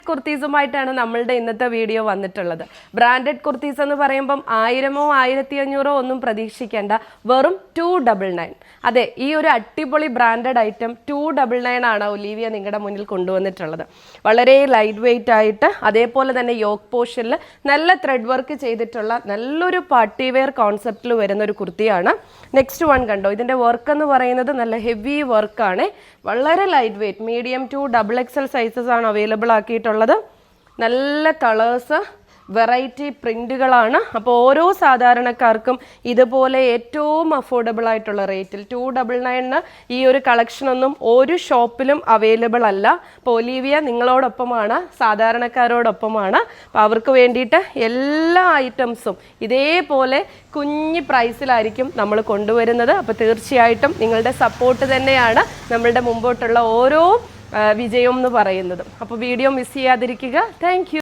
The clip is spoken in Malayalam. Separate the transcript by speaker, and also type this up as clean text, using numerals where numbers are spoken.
Speaker 1: കുർത്തീസുമായിട്ടാണ് നമ്മളുടെ ഇന്നത്തെ വീഡിയോ വന്നിട്ടുള്ളത്. ബ്രാൻഡഡ് കുർത്തീസ് എന്ന് പറയുമ്പം 1000 1500 ഒന്നും പ്രതീക്ഷിക്കേണ്ട, വെറും 299. അതെ, ഈ ഒരു അടിപൊളി ബ്രാൻഡഡ് ഐറ്റം 299 ആണ് ഒലീവിയ നിങ്ങളുടെ മുന്നിൽ കൊണ്ടുവന്നിട്ടുള്ളത്. വളരെ ലൈറ്റ് വെയിറ്റ് ആയിട്ട്, അതേപോലെ തന്നെ യോക്ക് പോർഷനിൽ നല്ല ത്രെഡ് വർക്ക് ചെയ്തിട്ടുള്ള നല്ലൊരു പാർട്ടി വെയർ കോൺസെപ്റ്റിൽ വരുന്ന ഒരു കുർത്തിയാണ്. നെക്സ്റ്റ് വൺ കണ്ടോ, ഇതിൻ്റെ വർക്ക് എന്ന് പറയുന്നത് നല്ല ഹെവി വർക്കാണ്. വളരെ light weight, medium to XXL sizes ആണ് അവൈലബിൾ ആക്കിയിട്ടുള്ളത്. നല്ല കളേഴ്സ്, വെറൈറ്റി പ്രിന്റുകളാണ്. അപ്പോൾ ഓരോ സാധാരണക്കാർക്കും ഇതുപോലെ ഏറ്റവും അഫോർഡബിൾ ആയിട്ടുള്ള റേറ്റിൽ 299 ഈ ഒരു കളക്ഷനൊന്നും ഒരു ഷോപ്പിലും അവൈലബിൾ അല്ല. അപ്പോൾ ഒലീവിയ നിങ്ങളോടൊപ്പമാണ്, സാധാരണക്കാരോടൊപ്പമാണ്. അപ്പോൾ അവർക്ക് വേണ്ടിയിട്ട് എല്ലാ ഐറ്റംസും ഇതേപോലെ കുഞ്ഞ് പ്രൈസിലായിരിക്കും നമ്മൾ കൊണ്ടുവരുന്നത്. അപ്പോൾ തീർച്ചയായിട്ടും നിങ്ങളുടെ സപ്പോർട്ട് തന്നെയാണ് നമ്മളുടെ മുമ്പോട്ടുള്ള ഓരോ വിജയം എന്ന് പറയുന്നത്. അപ്പോൾ വീഡിയോ മിസ് ചെയ്യാതിരിക്കുക. Thank you.